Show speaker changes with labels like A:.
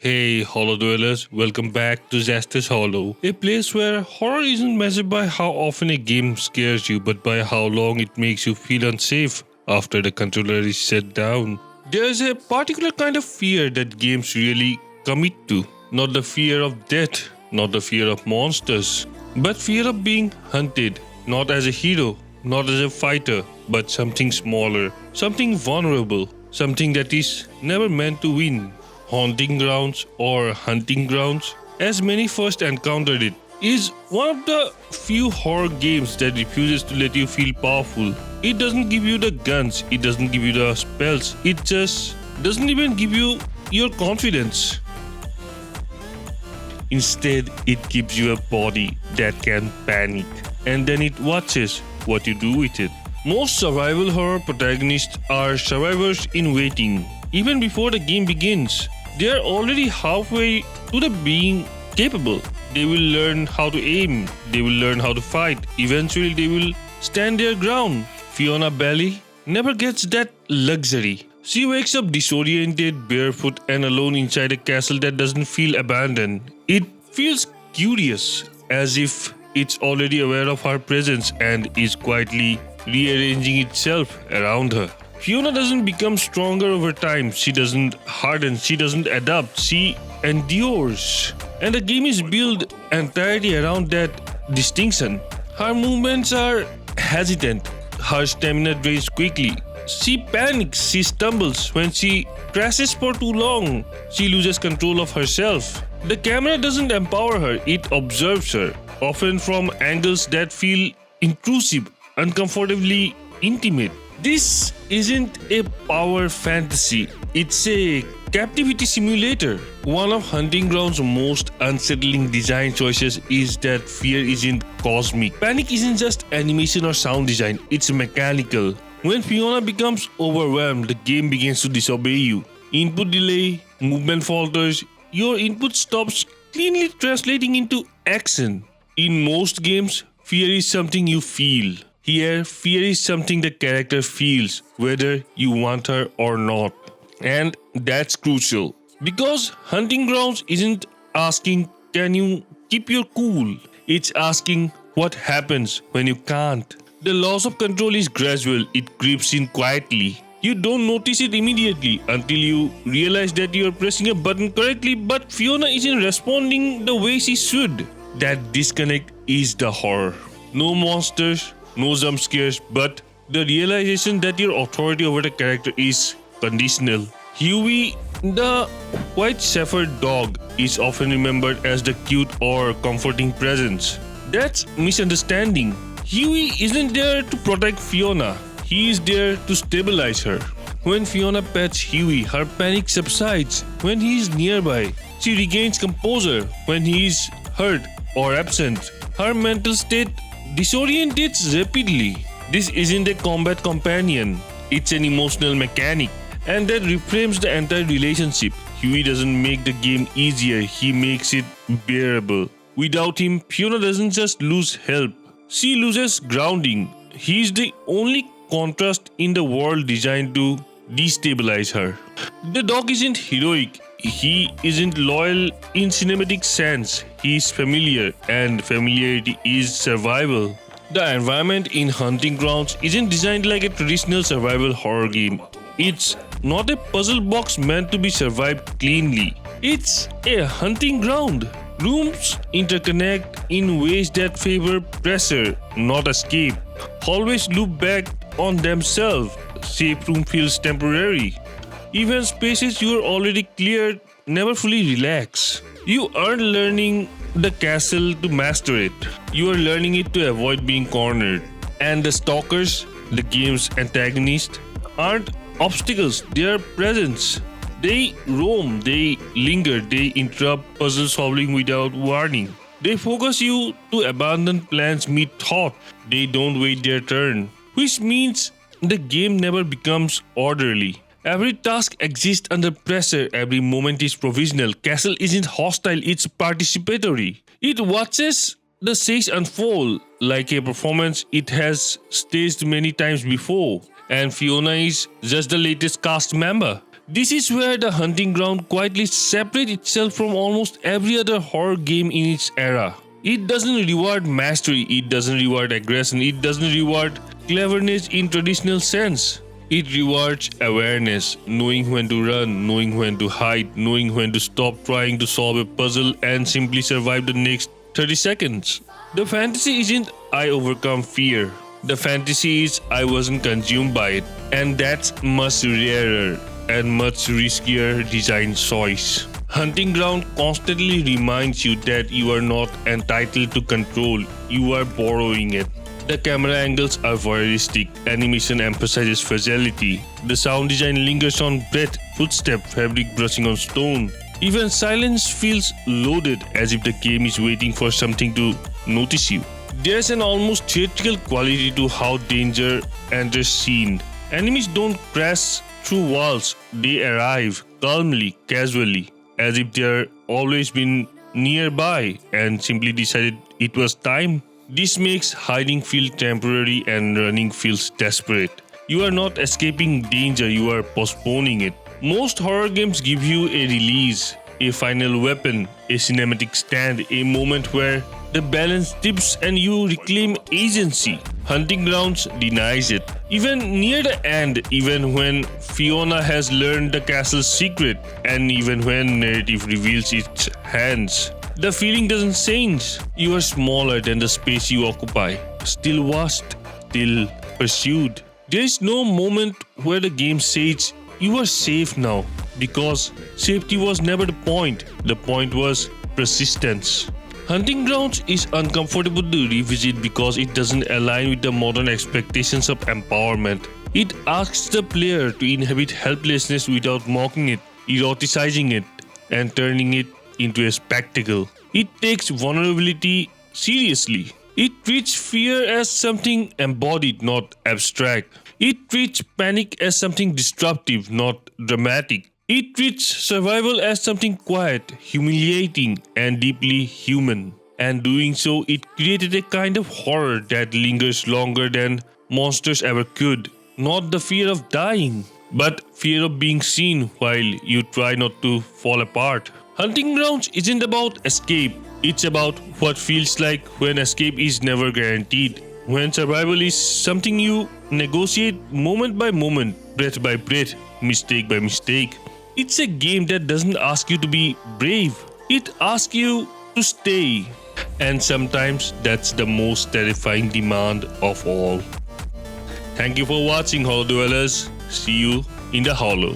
A: Hey, Hollow Dwellers, welcome back to Jester's Hollow, a place where horror isn't measured by how often a game scares you, but by how long it makes you feel unsafe after the controller is set down. There's a particular kind of fear that games really commit to. Not the fear of death, not the fear of monsters, but fear of being hunted, not as a hero, not as a fighter, but something smaller, something vulnerable, something that is never meant to win. Haunting Grounds or Hunting Grounds, as many first encountered it, is one of the few horror games that refuses to let you feel powerful. It doesn't give you the guns, it doesn't give you the spells, it just doesn't even give you your confidence. Instead, it gives you a body that can panic, and then it watches what you do with it. Most survival horror protagonists are survivors in waiting. Even before the game begins, they are already halfway to the being capable. They will learn how to aim, they will learn how to fight, eventually they will stand their ground. Fiona Belli never gets that luxury. She wakes up disoriented, barefoot and alone inside a castle that doesn't feel abandoned. It feels curious, as if it's already aware of her presence and is quietly rearranging itself around her. Fiona doesn't become stronger over time, she doesn't harden, she doesn't adapt, she endures. And the game is built entirely around that distinction. Her movements are hesitant, her stamina drains quickly. She panics, she stumbles. When she crashes for too long, she loses control of herself. The camera doesn't empower her, it observes her, often from angles that feel intrusive, uncomfortably intimate. This isn't a power fantasy, it's a captivity simulator. One of Hunting Ground's most unsettling design choices is that fear isn't cosmic. Panic isn't just animation or sound design, it's mechanical. When Fiona becomes overwhelmed, the game begins to disobey you. Input delay, movement falters, your input stops cleanly translating into action. In most games, fear is something you feel. Here, fear is something the character feels, whether you want her or not. And that's crucial. Because Hunting Grounds isn't asking, can you keep your cool? It's asking, what happens when you can't? The loss of control is gradual, it creeps in quietly. You don't notice it immediately until you realize that you are pressing a button correctly, but Fiona isn't responding the way she should. That disconnect is the horror. No monsters, no jump scares, but the realization that your authority over the character is conditional. Huey, the white shepherd dog, is often remembered as the cute or comforting presence. That's misunderstanding. Huey isn't there to protect Fiona, he is there to stabilize her. When Fiona pets Huey, her panic subsides. When he is nearby, she regains composure. When he is hurt or absent, her mental state disorientates rapidly. This isn't a combat companion, it's an emotional mechanic, and that reframes the entire relationship. Huey doesn't make the game easier, he makes it bearable. Without him, Fiona doesn't just lose help, she loses grounding. He's the only contrast in the world designed to destabilize her. The dog isn't heroic, he isn't loyal in cinematic sense, he is familiar, and familiarity is survival. The environment in Hunting Grounds isn't designed like a traditional survival horror game. It's not a puzzle box meant to be survived cleanly. It's a hunting ground. Rooms interconnect in ways that favor pressure, not escape. Hallways loop back on themselves. Safe room feels temporary. Even spaces you are already cleared never fully relax. You aren't learning the castle to master it. You are learning it to avoid being cornered. And the stalkers, the game's antagonists, aren't obstacles, they are presence. They roam, they linger, they interrupt puzzle solving without warning. They focus you to abandon plans mid-thought. They don't wait their turn. Which means the game never becomes orderly. Every task exists under pressure, every moment is provisional. Castle isn't hostile, it's participatory. It watches the stage unfold like a performance it has staged many times before. And Fiona is just the latest cast member. This is where the Hunting Ground quietly separates itself from almost every other horror game in its era. It doesn't reward mastery, it doesn't reward aggression, it doesn't reward cleverness in traditional sense. It rewards awareness, knowing when to run, knowing when to hide, knowing when to stop trying to solve a puzzle and simply survive the next 30 seconds. The fantasy isn't I overcome fear. The fantasy is I wasn't consumed by it. And that's much rarer and much riskier design choice. Hunting Ground constantly reminds you that you are not entitled to control, you are borrowing it. The camera angles are voyeuristic, animation emphasizes fragility, the sound design lingers on breath, footstep, fabric brushing on stone. Even silence feels loaded as if the game is waiting for something to notice you. There's an almost theatrical quality to how danger enters scene. Enemies don't crash through walls, they arrive calmly, casually, as if they're always been nearby and simply decided it was time. This makes hiding feel temporary and running feels desperate. You are not escaping danger, you are postponing it. Most horror games give you a release, a final weapon, a cinematic stand, a moment where the balance tips and you reclaim agency. Hunting Grounds denies it. Even near the end, even when Fiona has learned the castle's secret, and even when narrative reveals its hands, the feeling doesn't change. You are smaller than the space you occupy, still watched, still pursued. There is no moment where the game says you are safe now, because safety was never the point. The point was persistence. Hunting Grounds is uncomfortable to revisit because it doesn't align with the modern expectations of empowerment. It asks the player to inhabit helplessness without mocking it, eroticizing it, and turning it into a spectacle. It takes vulnerability seriously. It treats fear as something embodied, not abstract. It treats panic as something disruptive, not dramatic. It treats survival as something quiet, humiliating, and deeply human. And doing so, it created a kind of horror that lingers longer than monsters ever could. Not the fear of dying, but fear of being seen while you try not to fall apart. Hunting Grounds isn't about escape, it's about what feels like when escape is never guaranteed. When survival is something you negotiate moment by moment, breath by breath, mistake by mistake. It's a game that doesn't ask you to be brave, it asks you to stay. And sometimes that's the most terrifying demand of all. Thank you for watching, Hollow Dwellers. See you in the Hollow.